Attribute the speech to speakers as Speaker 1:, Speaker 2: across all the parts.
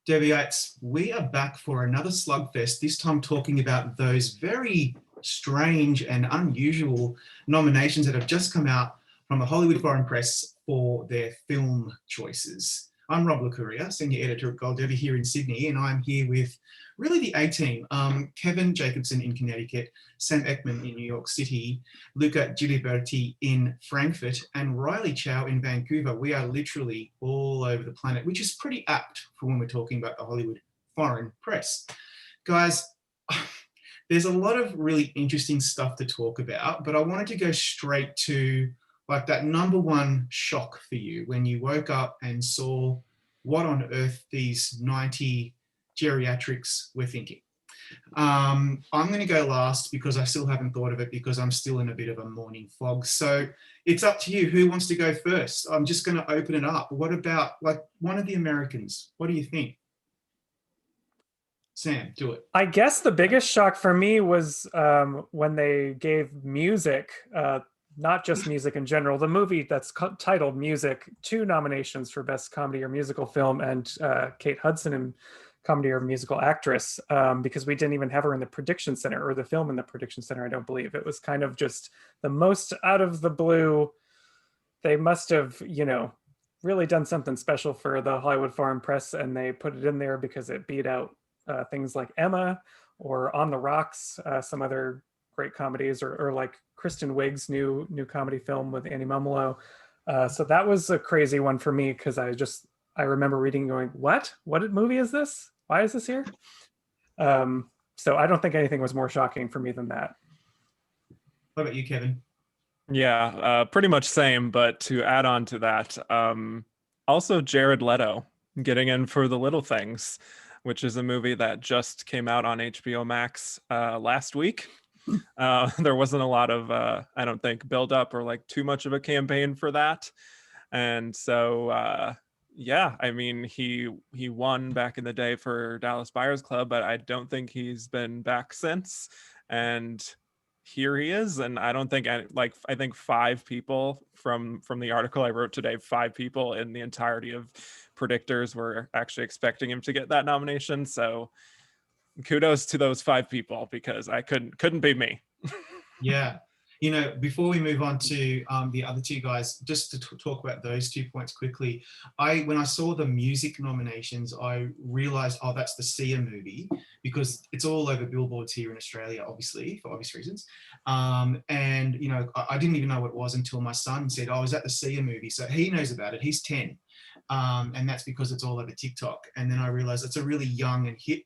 Speaker 1: Debbyites, we are back for another slugfest, this time talking about those very strange and unusual nominations that have just come out from the Hollywood Foreign Press for their film choices. I'm Rob Licuria, Senior Editor at Gold Derby here in Sydney, and I'm here with really the A-team, Kevin Jacobsen in Connecticut, Sam Eckmann in New York City, Luca Giliberti in Frankfurt, and Riley Chow in Vancouver. We are literally all over the planet, which is pretty apt for when we're talking about the Hollywood Foreign Press. Guys, there's a lot of really interesting stuff to talk about, but I wanted to go straight to like that number one shock for you when you woke up and saw what on earth these 90 geriatrics were thinking. I'm going to go last because I still haven't thought of it because I'm still in a bit of a morning fog. So it's up to you. Who wants to go first? I'm just going to open it up. What about like one of the Americans? What do you think? Sam, do it.
Speaker 2: I guess the biggest shock for me was when they gave music, not just music in general, the movie that's titled Music, 2 nominations for Best Comedy or Musical Film, and Kate Hudson in Comedy or Musical Actress, because we didn't even have her in the Prediction Center, or the film in the Prediction Center, I don't believe. It was kind of just the most out of the blue. They must have, really done something special for the Hollywood Foreign Press, and they put it in there because it beat out things like Emma or On the Rocks, some other great comedies, or like Kristen Wiig's new comedy film with Annie Mumolo. So that was a crazy one for me because I remember reading going, what movie is this? Why is this here? So I don't think anything was more shocking for me than that.
Speaker 1: What about you, Kevin?
Speaker 3: Yeah, pretty much same, but to add on to that, also Jared Leto getting in for The Little Things, which is a movie that just came out on HBO Max last week. There wasn't a lot of, I don't think, build up or like too much of a campaign for that. And so, yeah, I mean, he won back in the day for Dallas Buyers Club, but I don't think he's been back since. And here he is. And I don't think, I think 5 people from the article I wrote today, 5 people in the entirety of predictors were actually expecting him to get that nomination. So kudos to those 5 people because I couldn't be me.
Speaker 1: Yeah. Before we move on to the other 2 guys, just to talk about those 2 points quickly, when I saw the music nominations, I realized, oh, that's the Sia movie, because it's all over billboards here in Australia, obviously, for obvious reasons. And, I didn't even know what it was until my son said, oh, is that the Sia movie? So he knows about it. He's 10. And that's because it's all over TikTok. And then I realized it's a really young and hip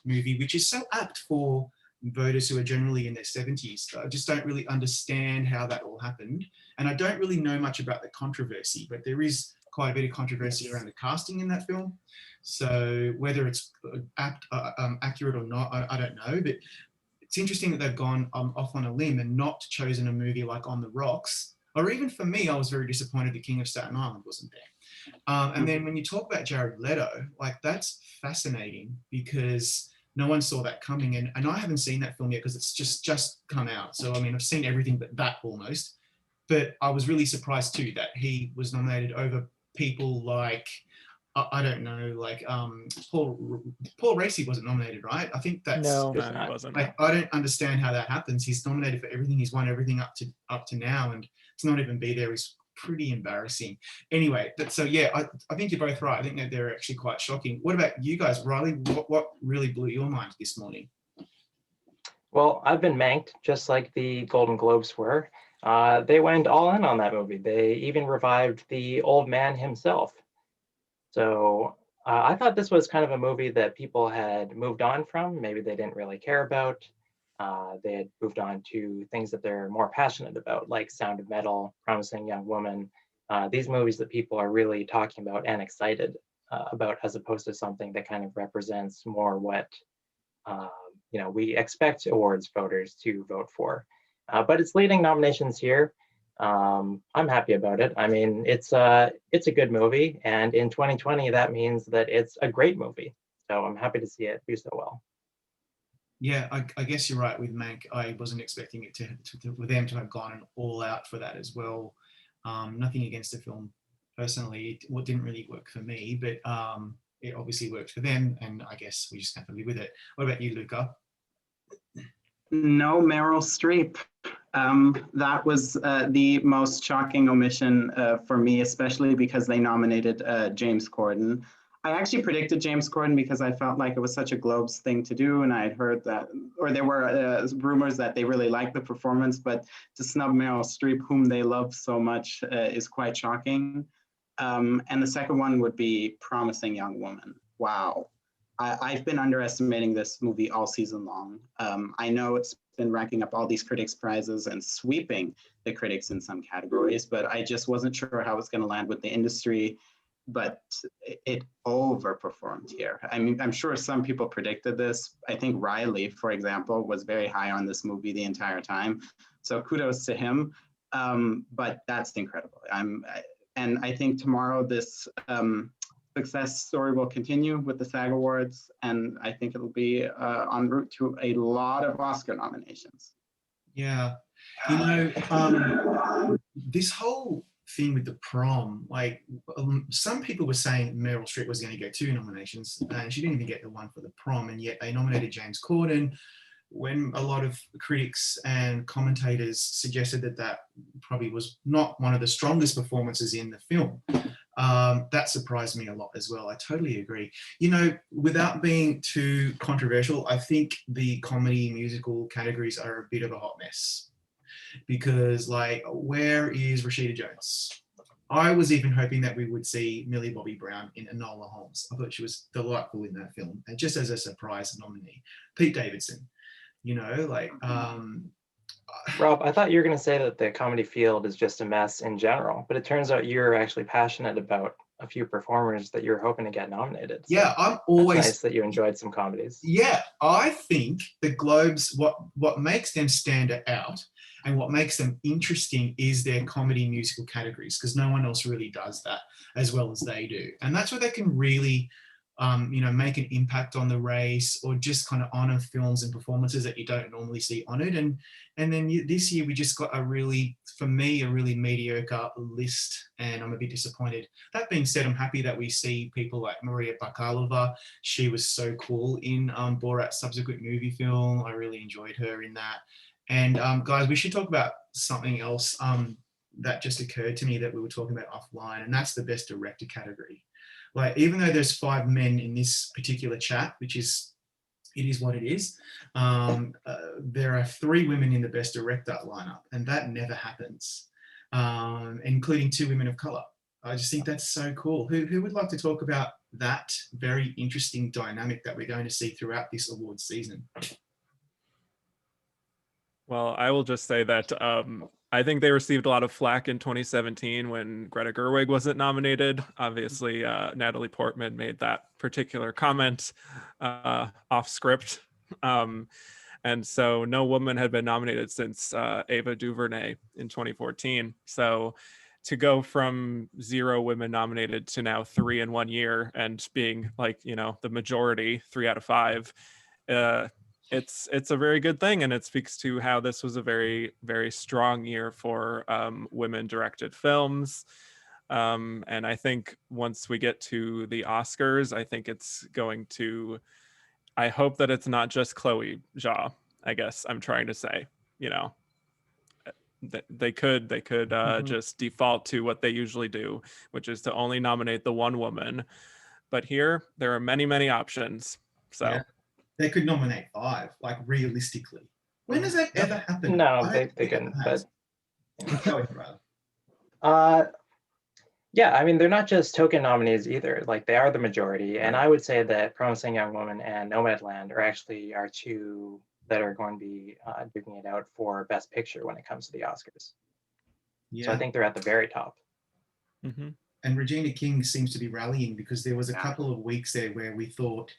Speaker 1: movie, which is so apt for voters who are generally in their 70s. I just don't really understand how that all happened. And I don't really know much about the controversy, but there is quite a bit of controversy around the casting in that film. So whether it's accurate or not, I don't know. But it's interesting that they've gone off on a limb and not chosen a movie like On the Rocks. Or even for me, I was very disappointed the King of Staten Island wasn't there. And then when you talk about Jared Leto, like that's fascinating because no one saw that coming. And I haven't seen that film yet because it's just come out. So, I mean, I've seen everything but that almost. But I was really surprised too that he was nominated over people like, I don't know, like Paul Raci wasn't nominated, right? I think that's...
Speaker 2: No,
Speaker 3: he wasn't.
Speaker 1: I don't understand how that happens. He's nominated for everything. He's won everything up to now. And to not even be there is pretty embarrassing. Anyway, so yeah, I think you're both right. I think that they're actually quite shocking. What about you guys? Riley, what really blew your mind this morning?
Speaker 4: Well, I've been manked just like the Golden Globes were. They went all in on that movie. They even revived the old man himself. So I thought this was kind of a movie that people had moved on from. Maybe they didn't really care about. They had moved on to things that they're more passionate about, like Sound of Metal, Promising Young Woman, these movies that people are really talking about and excited about, as opposed to something that kind of represents more what we expect awards voters to vote for. But it's leading nominations here. I'm happy about it. I mean, it's a good movie, and in 2020, that means that it's a great movie. So I'm happy to see it do so well.
Speaker 1: Yeah, I guess you're right with Mank. I wasn't expecting it for them to have gone all out for that as well. Nothing against the film personally, it didn't really work for me, but it obviously worked for them, and I guess we just have to live with it. What about you, Luca?
Speaker 5: No Meryl Streep. That was the most shocking omission for me, especially because they nominated James Corden. I actually predicted James Corden because I felt like it was such a Globes thing to do, and I had heard that, or there were rumors that they really liked the performance, but to snub Meryl Streep, whom they love so much, is quite shocking. And the second one would be Promising Young Woman. Wow. I've been underestimating this movie all season long. I know it's been racking up all these critics' prizes and sweeping the critics in some categories, but I just wasn't sure how it's going to land with the industry. But it overperformed here. I mean, I'm sure some people predicted this. I think Riley, for example, was very high on this movie the entire time. So kudos to him. But that's incredible. And I think tomorrow this success story will continue with the SAG Awards, and I think it'll be en route to a lot of Oscar nominations.
Speaker 1: Yeah, this whole thing with the prom, like some people were saying Meryl Streep was going to get 2 nominations, and she didn't even get the one for the prom, and yet they nominated James Corden, when a lot of critics and commentators suggested that probably was not one of the strongest performances in the film. That surprised me a lot as well. I totally agree. Without being too controversial, I think the comedy musical categories are a bit of a hot mess, because like, where is Rashida Jones? I was even hoping that we would see Millie Bobby Brown in Enola Holmes. I thought she was delightful in that film, and just as a surprise nominee. Pete Davidson,
Speaker 4: Rob, I thought you were going to say that the comedy field is just a mess in general, but it turns out you're actually passionate about a few performers that you're hoping to get nominated. So
Speaker 1: yeah, I'm always
Speaker 4: nice that you enjoyed some comedies.
Speaker 1: Yeah, I think the Globes, what makes them stand out and what makes them interesting is their comedy musical categories, because no one else really does that as well as they do. And that's where they can really make an impact on the race, or just kind of honor films and performances that you don't normally see honored. And then this year we just got a really mediocre list, and I'm a bit disappointed. That being said, I'm happy that we see people like Maria Bakalova. She was so cool in Borat's subsequent movie film. I really enjoyed her in that. And guys, we should talk about something else that just occurred to me that we were talking about offline, and that's the best director category. Like, even though there's 5 men in this particular chat, it is what it is, there are 3 women in the best director lineup, and that never happens, including 2 women of color. I just think that's so cool. Who would like to talk about that very interesting dynamic that we're going to see throughout this award season?
Speaker 3: Well, I will just say that I think they received a lot of flack in 2017 when Greta Gerwig wasn't nominated. Obviously, Natalie Portman made that particular comment off script. And so no woman had been nominated since Ava DuVernay in 2014. So to go from 0 women nominated to now 3 in 1 year, and being like, the majority, 3 out of 5, it's a very good thing, and it speaks to how this was a very, very strong year for women directed films. And I think once we get to the Oscars, I think it's going to, I hope that it's not just Chloe Zhao, I guess I'm trying to say. They could just default to what they usually do, which is to only nominate the one woman. But here there are many, many options. So
Speaker 1: yeah. They could nominate 5, like, realistically. When does that ever happen?
Speaker 4: No, they couldn't. But yeah, I mean, they're not just token nominees either. Like, they are the majority. And I would say that Promising Young Woman and Nomadland are actually our 2 that are going to be duking it out for Best Picture when it comes to the Oscars. Yeah. So I think they're at the very top.
Speaker 3: Mm-hmm.
Speaker 1: And Regina King seems to be rallying, because there was a couple of weeks there where we thought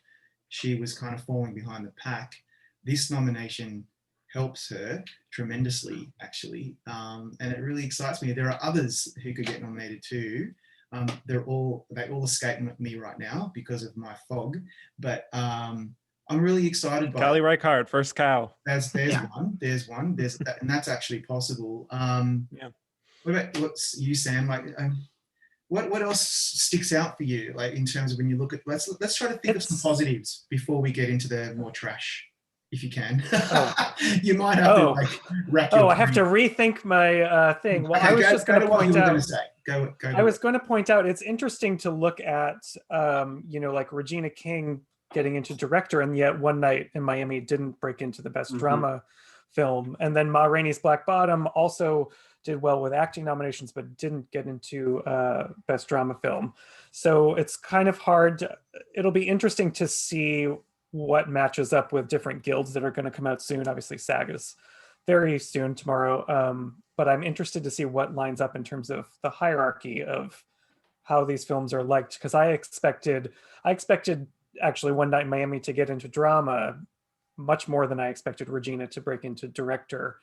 Speaker 1: she was kind of falling behind the pack. This nomination helps her tremendously, actually. And it really excites me. There are others who could get nominated too. They all escape me right now because of my fog. But I'm really excited by
Speaker 3: Kelly Reichardt, first cow.
Speaker 1: There's one. And that's actually possible. What about you, Sam? Like, what else sticks out for you, like in terms of when you look at, let's try to think of some positives before we get into the more trash, if you can. You might have to like rack your
Speaker 2: I have to rethink my thing. Well,
Speaker 1: okay,
Speaker 2: I was just going to point out. I was going to point out it's interesting to look at, like Regina King getting into director, and yet One Night in Miami didn't break into the best drama film, and then Ma Rainey's Black Bottom also did well with acting nominations, but didn't get into best drama film. So it's kind of hard. It'll be interesting to see what matches up with different guilds that are going to come out soon. Obviously, SAG is very soon tomorrow, but I'm interested to see what lines up in terms of the hierarchy of how these films are liked, because I expected actually One Night in Miami to get into drama much more than I expected Regina to break into director,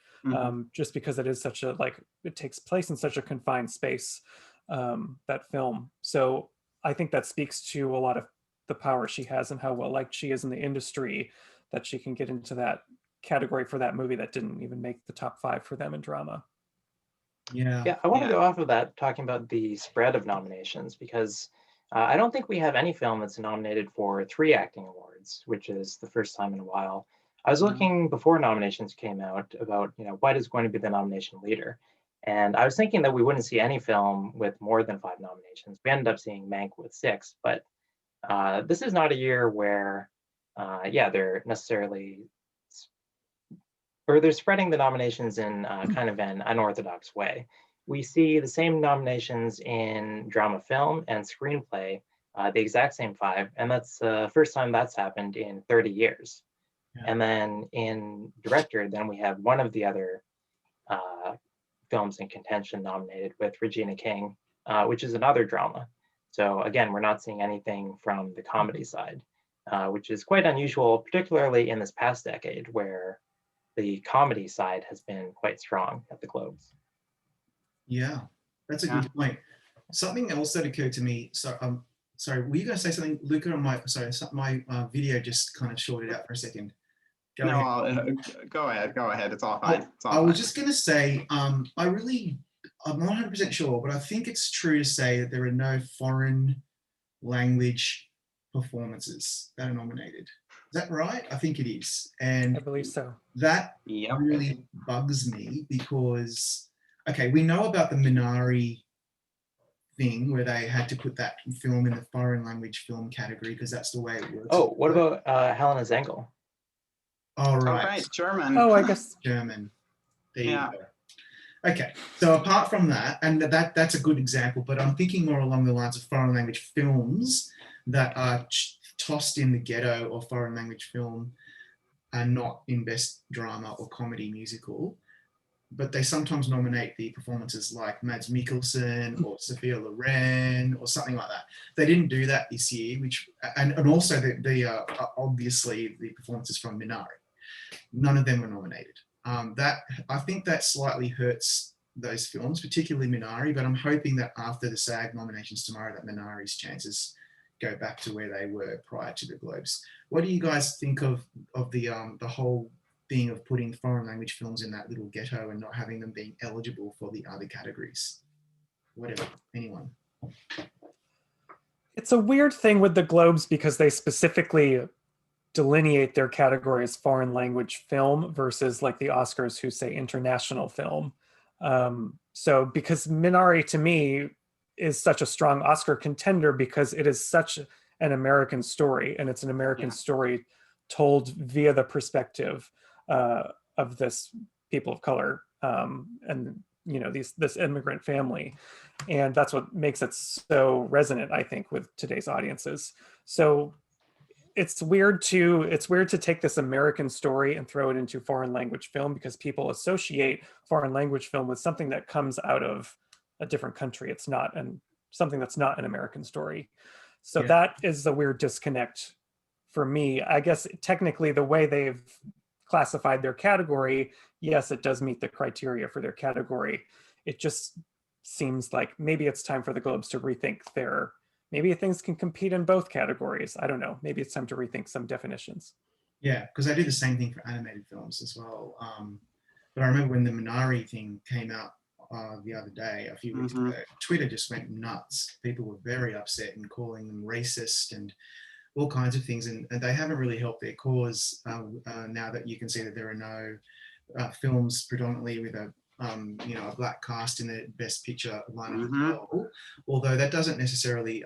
Speaker 2: just because it is such a, like, it takes place in such a confined space, that film. So I think that speaks to a lot of the power she has and how well liked she is in the industry, that she can get into that category for that movie that didn't even make the top 5 for them in drama.
Speaker 4: Yeah, I want to go off of that, talking about the spread of nominations, because I don't think we have any film that's nominated for 3 acting awards, which is the first time in a while. I was looking before nominations came out about, what is going to be the nomination leader. And I was thinking that we wouldn't see any film with more than 5 nominations. We ended up seeing Mank with 6, but this is not a year where, they're necessarily, or they're spreading the nominations in kind of an unorthodox way. We see the same nominations in drama film and screenplay, the exact same 5, and that's the first time that's happened in 30 years. Yeah. And then in director, then we have one of the other films in contention nominated with Regina King, which is another drama. So again, we're not seeing anything from the comedy side, which is quite unusual, particularly in this past decade, where the comedy side has been quite strong at the Globes.
Speaker 1: Yeah, that's a good point. Something else that occurred to me. So, sorry, were you going to say something, Luca? Or my video just kind of shorted out for a second.
Speaker 5: Go ahead. Go ahead. It's all fine.
Speaker 1: I was just going to say, I'm not 100% sure, but I think it's true to say that there are no foreign language performances that are nominated. Is that right? I think it is. And
Speaker 2: I believe so.
Speaker 1: That really bugs me because, okay, we know about the Minari thing where they had to put that film in the foreign language film category because that's the way it works.
Speaker 4: Oh, what about Helena Zengel?
Speaker 1: Oh, right.
Speaker 5: All right, German.
Speaker 2: Oh, I guess.
Speaker 1: German. There you go. Okay, so apart from that, and that's a good example, but I'm thinking more along the lines of foreign language films that are tossed in the ghetto or foreign language film and not in best drama or comedy musical, but they sometimes nominate the performances like Mads Mikkelsen or Sophia Loren or something like that. They didn't do that this year, and also the obviously the performances from Minari. None of them were nominated. I think that slightly hurts those films, particularly Minari, but I'm hoping that after the SAG nominations tomorrow that Minari's chances go back to where they were prior to the Globes. What do you guys think of the whole thing of putting foreign language films in that little ghetto and not having them being eligible for the other categories? Whatever, anyone.
Speaker 2: It's a weird thing with the Globes because they specifically delineate their category as foreign language film versus like the Oscars who say international film. So because Minari to me is such a strong Oscar contender because it is such an American story, and it's an American story told via the perspective of this people of color and this immigrant family, and that's what makes it so resonant, I think, with today's audiences. So it's weird to take this American story and throw it into foreign language film because people associate foreign language film with something that comes out of a different country. It's not something that's not an American story. So that is a weird disconnect for me. I guess technically the way they've classified their category, yes, it does meet the criteria for their category. It just seems like maybe it's time for the Globes to rethink maybe things can compete in both categories. I don't know. Maybe it's time to rethink some definitions.
Speaker 1: Yeah, because they do the same thing for animated films as well. But I remember when the Minari thing came out the other day, a few weeks ago. Twitter just went nuts. People were very upset and calling them racist and all kinds of things, and they haven't really helped their cause now that you can see that there are no films predominantly with a a black cast in the Best Picture lineup as well. Although that doesn't necessarily,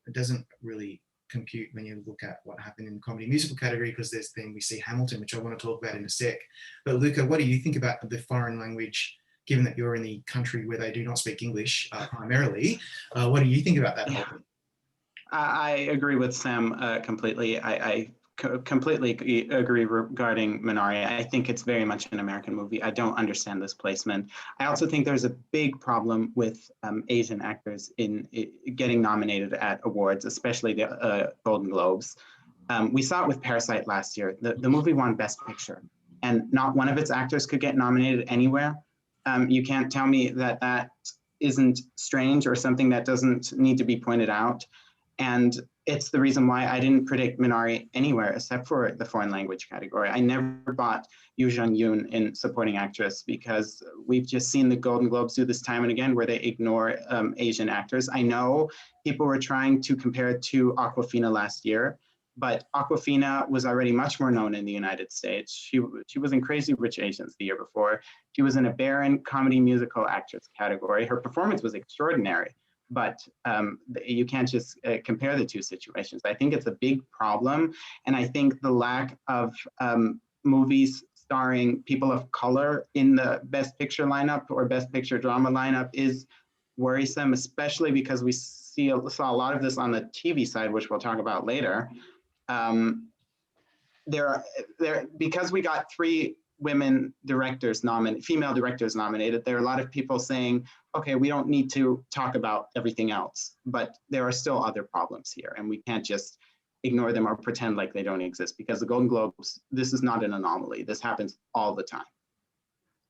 Speaker 1: it doesn't really compute when you look at what happened in the comedy musical category, because then we see Hamilton, which I want to talk about in a sec. But Luca, what do you think about the foreign language, given that you're in the country where they do not speak English primarily? What do you think about that whole thing?
Speaker 5: I agree with Sam completely. I completely agree regarding Minari. I think it's very much an American movie. I don't understand this placement. I also think there's a big problem with Asian actors in getting nominated at awards, especially the Golden Globes. We saw it with Parasite last year. The movie won Best Picture, and not one of its actors could get nominated anywhere. You can't tell me that that isn't strange or something that doesn't need to be pointed out. And it's the reason why I didn't predict Minari anywhere except for the foreign language category. I never bought Yoo Jung-yoon in supporting actress, because we've just seen the Golden Globes do this time and again where they ignore Asian actors. I know people were trying to compare it to Awkwafina last year, but Awkwafina was already much more known in the United States. She was in Crazy Rich Asians the year before. She was in a Barron comedy musical actress category. Her performance was extraordinary. But you can't just compare the two situations. I think it's a big problem. And I think the lack of movies starring people of color in the Best Picture lineup or Best Picture drama lineup is worrisome, especially because we saw a lot of this on the TV side, which we'll talk about later. Because we got 3 female directors nominated, there are a lot of people saying, okay, we don't need to talk about everything else, but there are still other problems here, and we can't just ignore them or pretend like they don't exist, because the Golden Globes, this is not an anomaly. This happens all the time.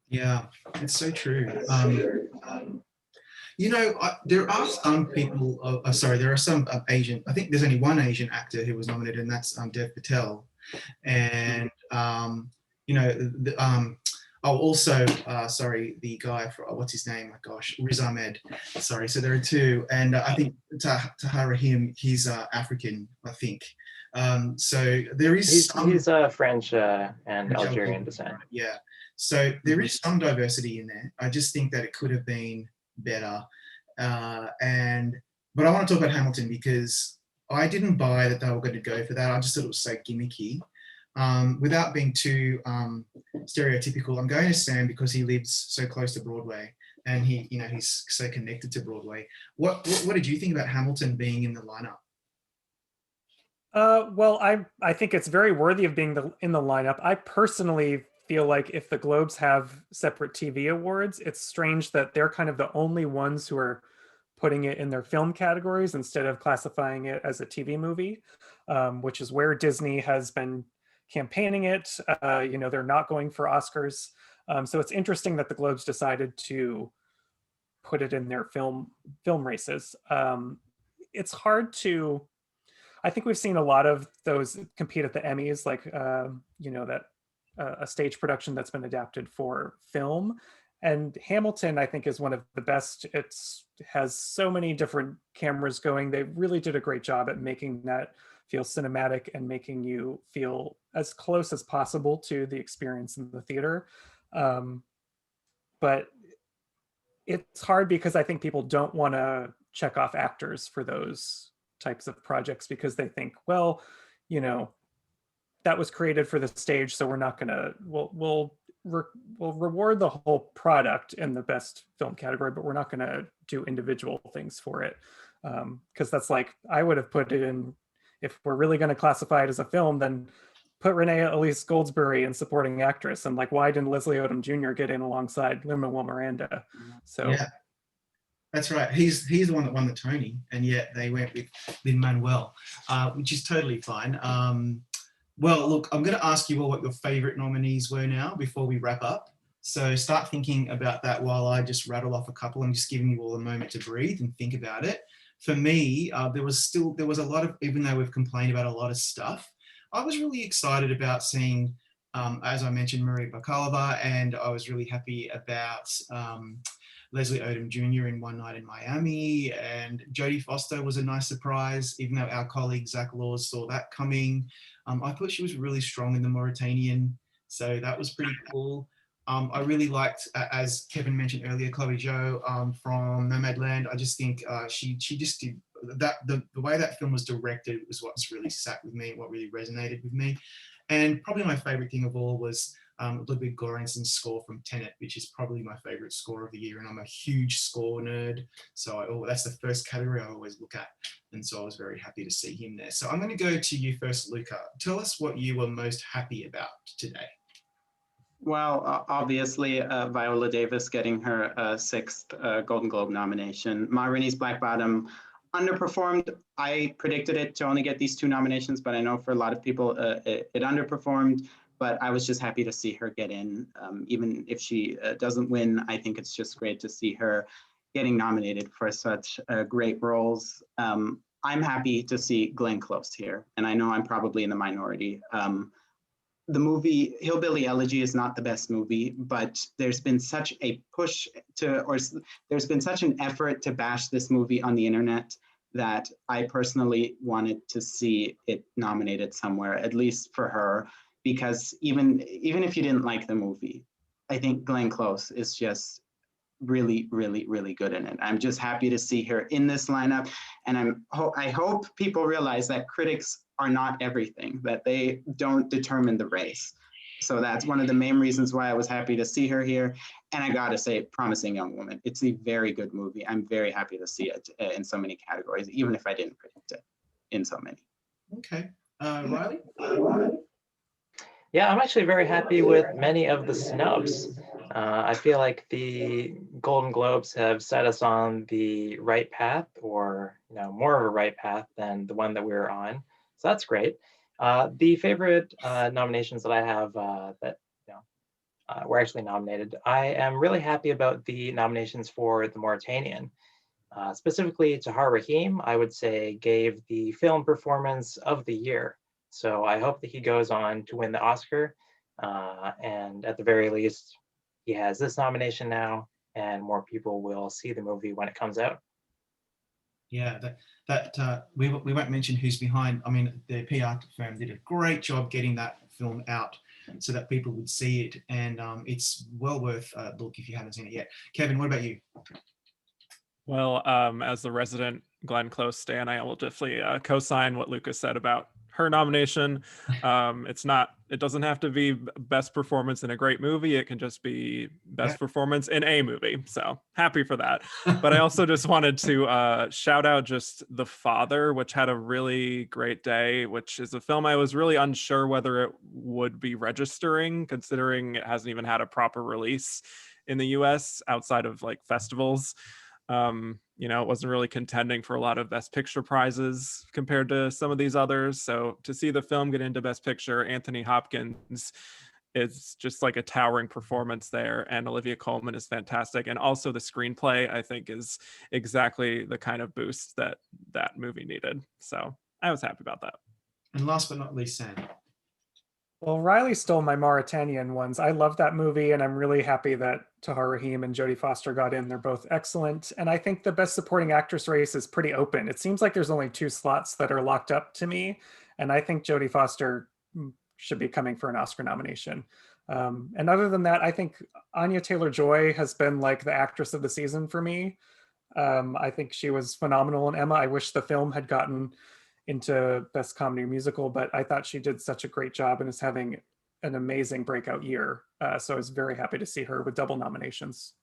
Speaker 1: Yeah, it's so true. There are some people, there are some Asian, I think there's only one Asian actor who was nominated, and that's Dev Patel. And the guy for, what's his name? My gosh, Riz Ahmed. Sorry, so there are 2, and I think Tahar Rahim, he's African, I think. So there is
Speaker 4: he's French and Algerian descent.
Speaker 1: Yeah, so there is some diversity in there. I just think that it could have been better. But I want to talk about Hamilton, because I didn't buy that they were going to go for that. I just thought it was so gimmicky. Without being too stereotypical, I'm going to Sam because he lives so close to Broadway, and he's so connected to Broadway. What did you think about Hamilton being in the lineup?
Speaker 2: Well, I think it's very worthy of being in the lineup. I personally feel like if the Globes have separate TV awards, it's strange that they're kind of the only ones who are putting it in their film categories instead of classifying it as a TV movie, which is where Disney has been campaigning it. They're not going for Oscars. So it's interesting that the Globes decided to put it in their film races. It's hard to, I think we've seen a lot of those compete at the Emmys, like, that a stage production that's been adapted for film. And Hamilton, I think, is one of the best. It has so many different cameras going. They really did a great job at making that feel cinematic and making you feel as close as possible to the experience in the theater. But it's hard because I think people don't want to check off actors for those types of projects, because they think, well, that was created for the stage, so we're not gonna, we'll reward the whole product in the best film category, but we're not gonna do individual things for it. Because that's like, I would have put it in, if we're really going to classify it as a film, then put Renee Elise Goldsberry in supporting actress. And like, why didn't Leslie Odom Jr. get in alongside Lin-Manuel Miranda? So
Speaker 1: yeah, that's right. He's the one that won the Tony, and yet they went with Lin-Manuel, which is totally fine. Well, look, I'm going to ask you all what your favorite nominees were now before we wrap up. So start thinking about that while I just rattle off a couple. I'm just giving you all a moment to breathe and think about it. For me, there was a lot of, even though we've complained about a lot of stuff, I was really excited about seeing, as I mentioned, Maria Bakalova, and I was really happy about Leslie Odom Jr. in One Night in Miami, and Jodie Foster was a nice surprise, even though our colleague Zach Laws saw that coming. I thought she was really strong in the Mauritanian, so that was pretty cool. I really liked, as Kevin mentioned earlier, Chloe Zhao from Nomadland. I just think she just did that. The way that film was directed was what's really sat with me, what really resonated with me. And probably my favorite thing of all was Ludwig Göransson's score from Tenet, which is probably my favorite score of the year. And I'm a huge score nerd, so that's the first category I always look at. And so I was very happy to see him there. So I'm going to go to you first, Luca. Tell us what you were most happy about today.
Speaker 5: Well, obviously, Viola Davis getting her sixth Golden Globe nomination. Ma Rainey's Black Bottom underperformed. I predicted it to only get these 2 nominations, but I know for a lot of people it underperformed. But I was just happy to see her get in. Even if she doesn't win, I think it's just great to see her getting nominated for such great roles. I'm happy to see Glenn Close here, and I know I'm probably in the minority. The movie Hillbilly Elegy is not the best movie, but there's been such a push there's been such an effort to bash this movie on the internet that I personally wanted to see it nominated somewhere, at least for her, because even if you didn't like the movie, I think Glenn Close is just really, really, really good in it. I'm just happy to see her in this lineup, and I hope people realize that critics are not everything, that they don't determine the race. So that's one of the main reasons why I was happy to see her here. And I gotta say, Promising Young Woman, it's a very good movie. I'm very happy to see it in so many categories, even if I didn't predict it in so many.
Speaker 1: Okay, Riley?
Speaker 4: Yeah, I'm actually very happy with many of the snubs. I feel like the Golden Globes have set us on the right path, or more of a right path than the one that we were on. So that's great. The favorite nominations that I have that were actually nominated, I am really happy about the nominations for the Mauritanian. Specifically, Tahar Rahim, I would say, gave the film performance of the year. So I hope that he goes on to win the Oscar. And at the very least, he has this nomination now, and more people will see the movie when it comes out.
Speaker 1: Yeah, we won't mention who's behind. I mean, the PR firm did a great job getting that film out so that people would see it, and it's well worth a look if you haven't seen it yet. Kevin, what about you?
Speaker 3: Well, as the resident Glenn Close stan, I will definitely co-sign what Lucas said about her nomination. It doesn't have to be best performance in a great movie. It can just be best performance in a movie. So happy for that. But I also just wanted to shout out just The Father, which had a really great day, which is a film I was really unsure whether it would be registering, considering it hasn't even had a proper release in the US outside of like festivals. It wasn't really contending for a lot of Best Picture prizes compared to some of these others. So to see the film get into Best Picture, Anthony Hopkins is just like a towering performance there, and Olivia Colman is fantastic. And also the screenplay, I think, is exactly the kind of boost that movie needed. So I was happy about that.
Speaker 1: And last but not least, Sam.
Speaker 2: Well, Riley stole my Mauritanian ones. I love that movie, and I'm really happy that Tahar Rahim and Jodie Foster got in. They're both excellent. And I think the Best Supporting Actress race is pretty open. It seems like there's only 2 slots that are locked up to me. And I think Jodie Foster should be coming for an Oscar nomination. And other than that, I think Anya Taylor-Joy has been like the actress of the season for me. I think she was phenomenal in Emma. I wish the film had gotten into Best Comedy or Musical, but I thought she did such a great job and is having an amazing breakout year. So I was very happy to see her with double nominations.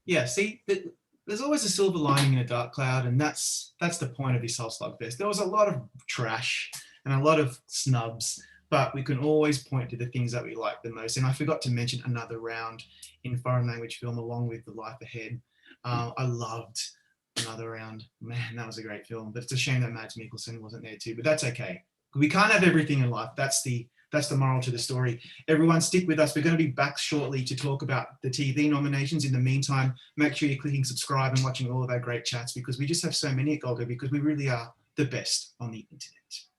Speaker 1: Yeah, see, there's always a silver lining in a dark cloud, and that's the point of this whole slugfest. There was a lot of trash and a lot of snubs, but we can always point to the things that we like the most. And I forgot to mention Another Round in foreign language film along with The Life Ahead. I loved Another Round. Man, that was a great film. But it's a shame that Mads Mikkelsen wasn't there too, but that's okay. We can't have everything in life. That's the moral to the story. Everyone stick with us. We're going to be back shortly to talk about the TV nominations. In the meantime, make sure you're clicking subscribe and watching all of our great chats, because we just have so many at Golgo, because we really are the best on the internet.